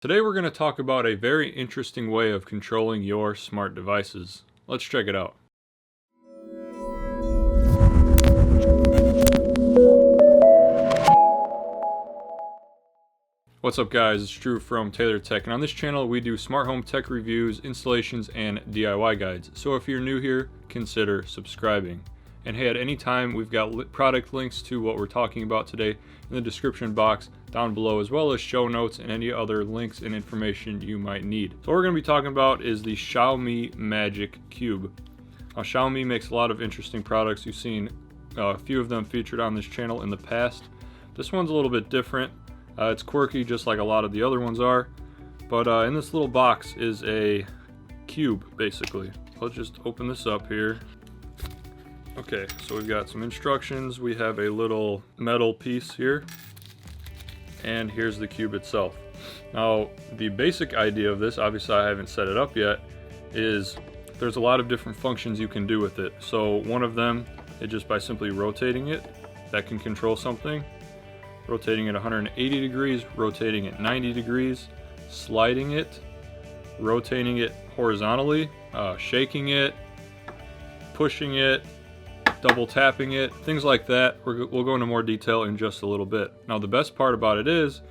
Today we're going to talk about a very interesting way of controlling your smart devices. Let's check it out. What's up guys, it's Drew from Taylor Tech, and on this channel we do smart home tech reviews, installations, and DIY guides. So if you're new here, consider subscribing. And hey, at any time we've got product links to what we're talking about today in the description box down below, as well as show notes and any other links and information you might need. So what we're going to be talking about is the Xiaomi Magic Cube. Now Xiaomi makes a lot of interesting products. You've seen a few of them featured on this channel in the past. This one's a little bit different. It's quirky just like a lot of the other ones are, but in this little box is a cube basically. Let's just open this up here. Okay, so we've got some instructions. We have a little metal piece here, and here's the cube itself. Now the basic idea of this, obviously I haven't set it up yet, is there's a lot of different functions you can do with it. So one of them is just by simply rotating it, that can control something. Rotating it 180 degrees, rotating it 90 degrees, sliding it, rotating it horizontally, shaking it, pushing it, double tapping it, things like that. We'll go into more detail in just a little bit. Now the best part about it is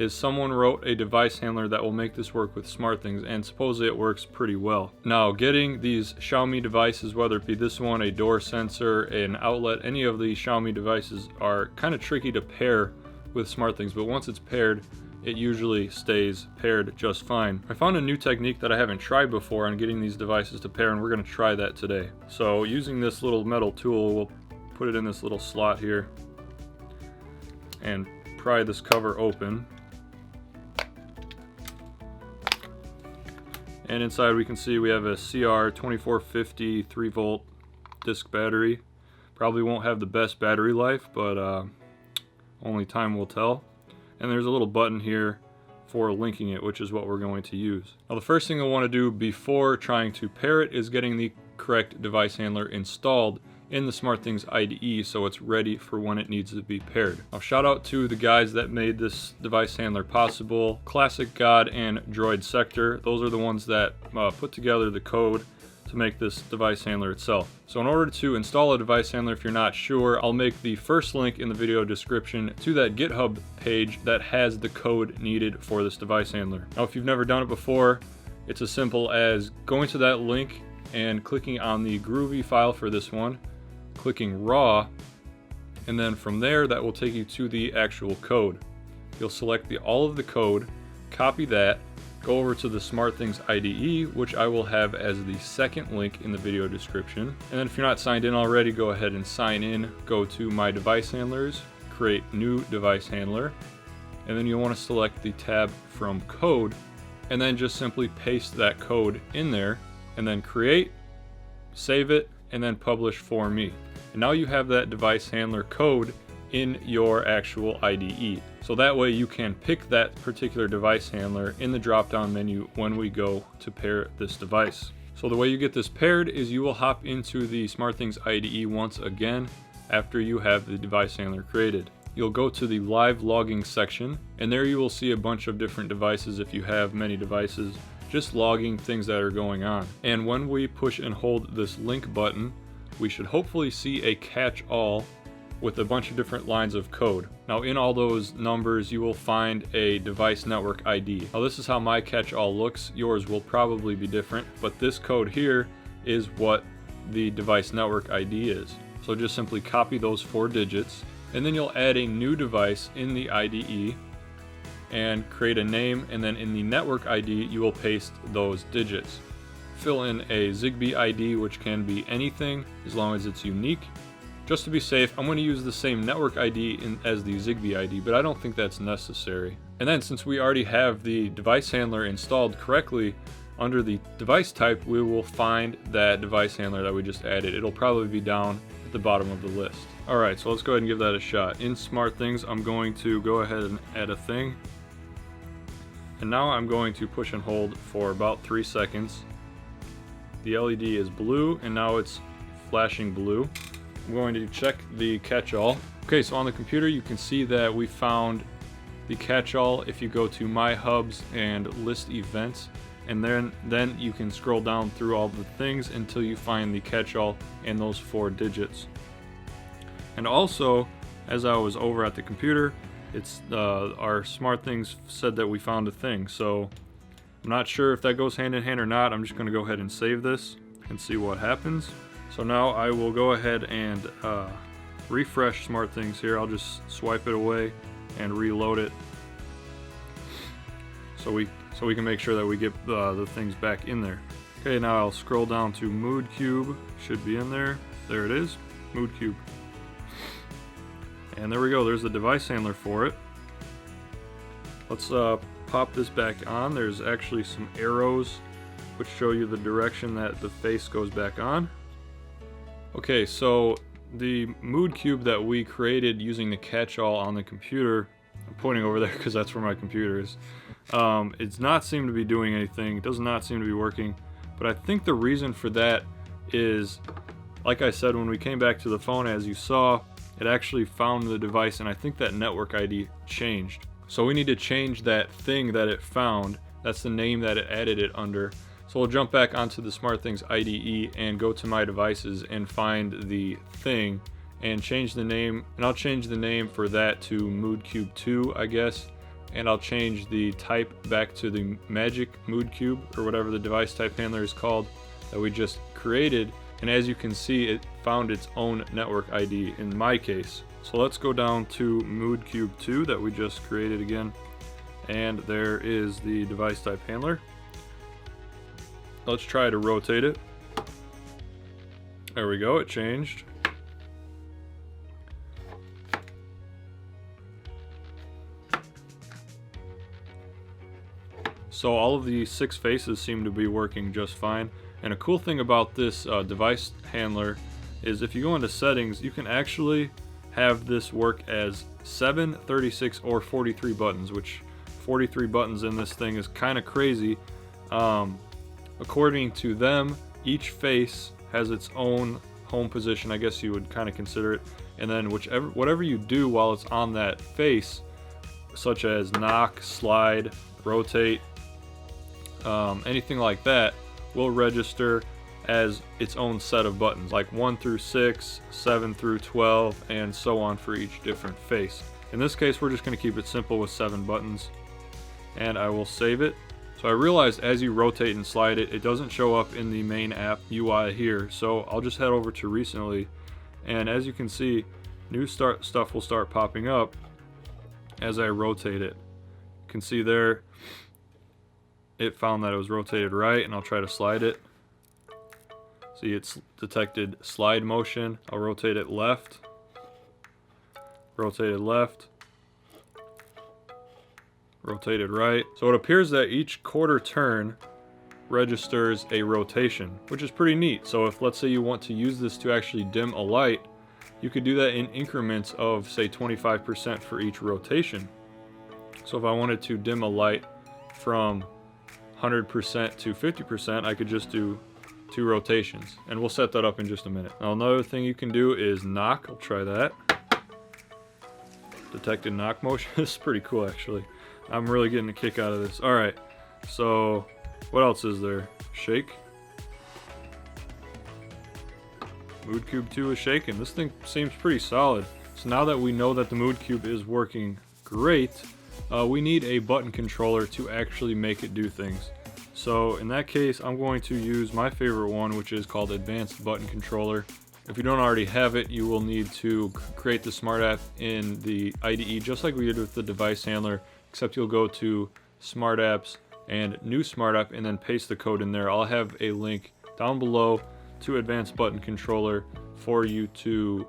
someone wrote a device handler that will make this work with Smartthings, and supposedly it works pretty well. Now getting these Xiaomi devices, whether it be this one, a door sensor, an outlet, any of the Xiaomi devices are kind of tricky to pair with Smartthings, but once it's paired, it usually stays paired just fine. I found a new technique that I haven't tried before on getting these devices to pair, and we're going to try that today. So using this little metal tool, we'll put it in this little slot here and pry this cover open. And inside we can see we have a CR2450 3-volt disc battery. Probably won't have the best battery life, but only time will tell. And there's a little button here for linking it, which is what we're going to use. Now the first thing you'll want to do before trying to pair it is getting the correct device handler installed in the Smartthings IDE so it's ready for when it needs to be paired. Now shout out to the guys that made this device handler possible. Classic God and Droid Sector, those are the ones that put together the code to make this device handler itself. So in order to install a device handler, if you're not sure, I'll make the first link in the video description to that GitHub page that has the code needed for this device handler. Now if you've never done it before, it's as simple as going to that link and clicking on the Groovy file for this one, clicking raw, and then from there that will take you to the actual code. You'll select all of the code, copy that, go over to the Smartthings IDE, which I will have as the second link in the video description. And then if you're not signed in already, go ahead and sign in. Go to My Device Handlers, create New Device Handler, and then you'll want to select the tab from Code, and then just simply paste that code in there, and then create, save it, and then publish for me. And now you have that device handler code in your actual IDE. So that way you can pick that particular device handler in the drop-down menu when we go to pair this device. So the way you get this paired is you will hop into the Smartthings IDE once again after you have the device handler created. You'll go to the live logging section, and there you will see a bunch of different devices if you have many devices, just logging things that are going on. And when we push and hold this link button, we should hopefully see a catch-all with a bunch of different lines of code. Now in all those numbers you will find a device network ID. Now this is how my catch-all looks. Yours will probably be different, but this code here is what the device network ID is. So just simply copy those 4 digits, and then you'll add a new device in the IDE and create a name, and then in the network ID you will paste those digits. Fill in a Zigbee ID, which can be anything as long as it's unique. Just to be safe, I'm going to use the same network ID as the Zigbee ID, but I don't think that's necessary. And then since we already have the device handler installed correctly, under the device type we will find that device handler that we just added. It'll probably be down at the bottom of the list. Alright, so let's go ahead and give that a shot. In Smartthings, I'm going to go ahead and add a thing. And now I'm going to push and hold for about 3 seconds. The LED is blue, and now it's flashing blue. I'm going to check the catch-all. Okay, so on the computer you can see that we found the catch-all if you go to My Hubs and List Events, and then you can scroll down through all the things until you find the catch-all and those 4 digits. And also, as I was over at the computer, it's our Smartthings said that we found a thing, so I'm not sure if that goes hand in hand or not. I'm just going to go ahead and save this and see what happens. So now I will go ahead and refresh Smartthings here. I'll just swipe it away and reload it, so we can make sure that we get the things back in there. Okay, now I'll scroll down to Mood Cube. Should be in there. There it is, Mood Cube. And there we go, there's the device handler for it. Let's pop this back on. There's actually some arrows which show you the direction that the face goes back on. Okay, so the Mood Cube that we created using the catch-all on the computer, I'm pointing over there because that's where my computer is, it's not seem to be doing anything. It does not seem to be working, but I think the reason for that is, like I said, when we came back to the phone, as you saw, it actually found the device, and I think that network ID changed. So we need to change that thing that it found. That's the name that it added it under. So we'll jump back onto the Smartthings IDE and go to My Devices and find the thing and change the name. And I'll change the name for that to Mood Cube 2, I guess. And I'll change the type back to the Magic Mood Cube, or whatever the device type handler is called that we just created. And as you can see, it found its own network ID in my case. So let's go down to Mood Cube 2 that we just created again. And there is the device type handler. Let's try to rotate it. There we go, it changed. So all of the 6 faces seem to be working just fine. And a cool thing about this device handler is if you go into settings, you can actually have this work as 7, 36, or 43 buttons, which 43 buttons in this thing is kind of crazy. According to them, each face has its own home position, I guess you would kind of consider it, and then whatever you do while it's on that face, such as knock, slide, rotate, anything like that, will register as its own set of buttons, like 1 through 6, 7 through 12, and so on for each different face. In this case, we're just going to keep it simple with 7 buttons, and I will save it. So I realized as you rotate and slide it, it doesn't show up in the main app UI here, so I'll just head over to recently, and as you can see, new stuff will start popping up as I rotate it. You can see there, it found that it was rotated right, and I'll try to slide it. See, it's detected slide motion. I'll rotate it left, rotate it left, rotated right. So it appears that each quarter turn registers a rotation, which is pretty neat. So if, let's say, you want to use this to actually dim a light, you could do that in increments of, say, 25% for each rotation. So if I wanted to dim a light from 100% to 50%, I could just do 2 rotations, and we'll set that up in just a minute. Now another thing you can do is knock. I'll try that. Detected knock motion. This is pretty cool, actually. I'm really getting a kick out of this. Alright, so what else is there? Shake. Mood Cube 2 is shaking. This thing seems pretty solid. So now that we know that the Mood Cube is working great, we need a button controller to actually make it do things. So in that case, I'm going to use my favorite one, which is called Advanced Button Controller. If you don't already have it, you will need to create the Smartapp in the IDE, just like we did with the device handler, except you'll go to Smartapps and New Smartapp and then paste the code in there. I'll have a link down below to Advanced Button Controller for you to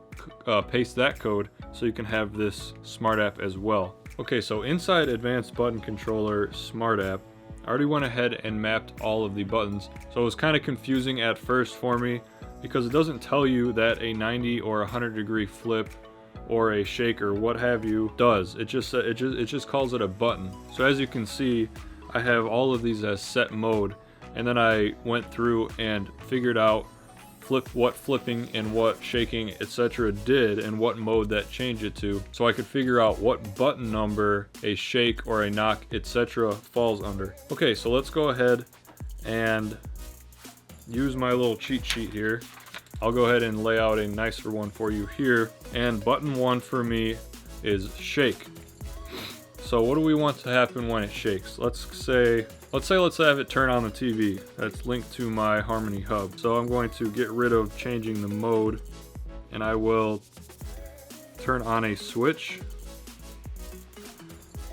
paste that code so you can have this Smartapp as well. Okay, so inside Advanced Button Controller Smartapp, I already went ahead and mapped all of the buttons. So it was kind of confusing at first for me because it doesn't tell you that a 90 or 100 degree flip or a shake or what have you does. It just calls it a button. So as you can see, I have all of these as set mode, and then I went through and figured out what flipping and what shaking, etc. did and what mode that changed it to, so I could figure out what button number a shake or a knock, etc. falls under. Okay, so let's go ahead and use my little cheat sheet here. I'll go ahead and lay out a nicer one for you here. And button 1 for me is shake. So what do we want to happen when it shakes? Let's have it turn on the TV. That's linked to my Harmony hub. So I'm going to get rid of changing the mode, and I will turn on a switch,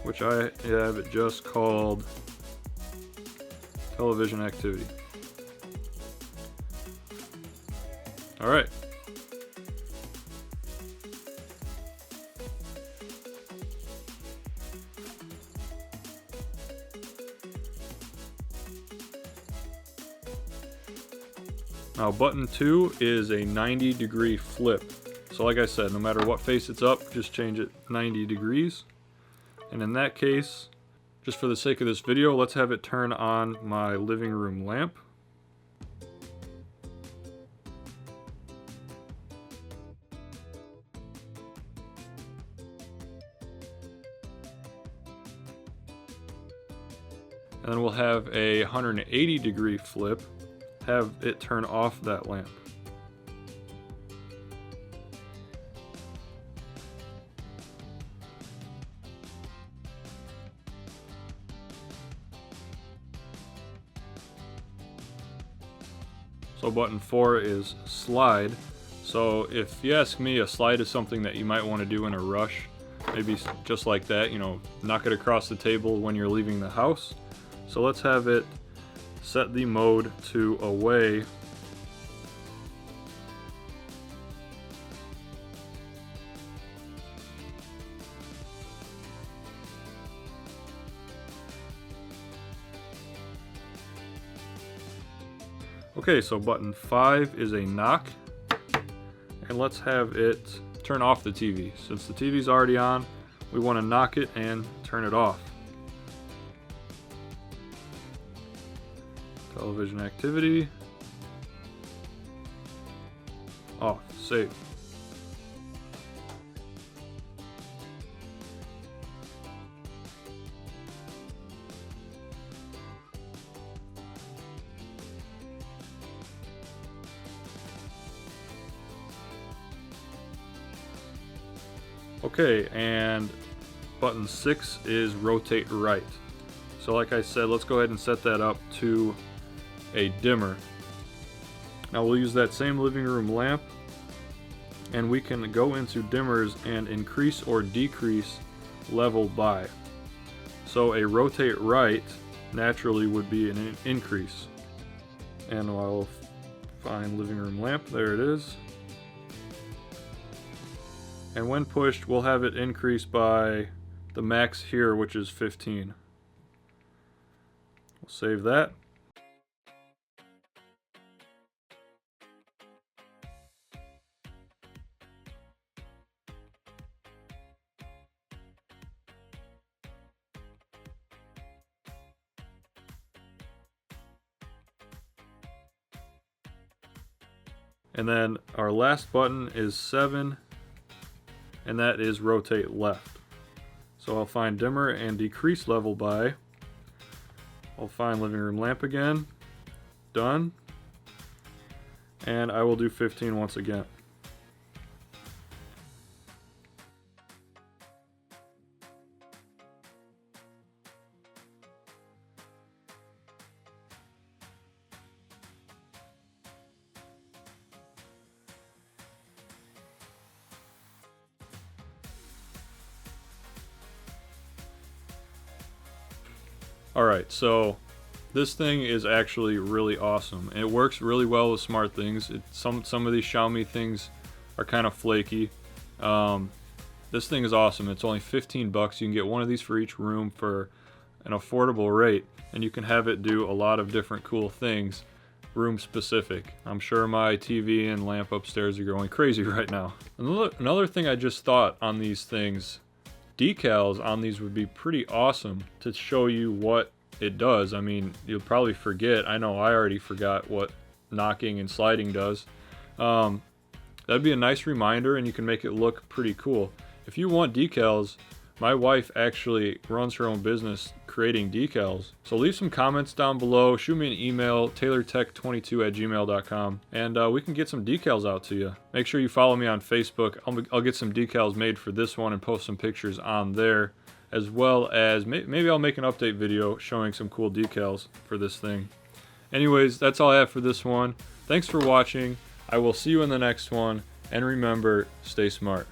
which I have it just called television activity. All right. Now button 2 is a 90-degree flip. So like I said, no matter what face it's up, just change it 90 degrees. And in that case, just for the sake of this video, let's have it turn on my living room lamp. And then we'll have a 180-degree flip, have it turn off that lamp. So button 4 is slide. So if you ask me, a slide is something that you might want to do in a rush. Maybe just like that, you know, knock it across the table when you're leaving the house. So let's have it set the mode to away. Okay, so button 5 is a knock, and let's have it turn off the TV. Since the TV's already on, we want to knock it and turn it off. Television activity. Off. Save. Okay, and button 6 is rotate right. So like I said, let's go ahead and set that up to a dimmer. Now we'll use that same living room lamp, and we can go into dimmers and increase or decrease level by. So a rotate right naturally would be an increase. And I'll find living room lamp, there it is. And when pushed, we'll have it increase by the max here, which is 15. We'll save that. And then our last button is 7, and that is rotate left. So I'll find dimmer and decrease level by. I'll find living room lamp again. Done. And I will do 15 once again. Alright, so this thing is actually really awesome. It works really well with Smartthings. Some of these Xiaomi things are kind of flaky. This thing is awesome. It's only 15 bucks. You can get one of these for each room for an affordable rate, and you can have it do a lot of different cool things, room specific. I'm sure my TV and lamp upstairs are going crazy right now. Another thing I just thought on these things, decals on these would be pretty awesome to show you what it does. I mean, you'll probably forget. I know I already forgot what knocking and sliding does. That'd be a nice reminder, and you can make it look pretty cool. If you want decals, my wife actually runs her own business creating decals. So leave some comments down below, shoot me an email, taylortech22@gmail.com, and we can get some decals out to you. Make sure you follow me on Facebook. I'll get some decals made for this one and post some pictures on there, as well as maybe I'll make an update video showing some cool decals for this thing. Anyways, that's all I have for this one. Thanks for watching. I will see you in the next one, and remember, stay smart.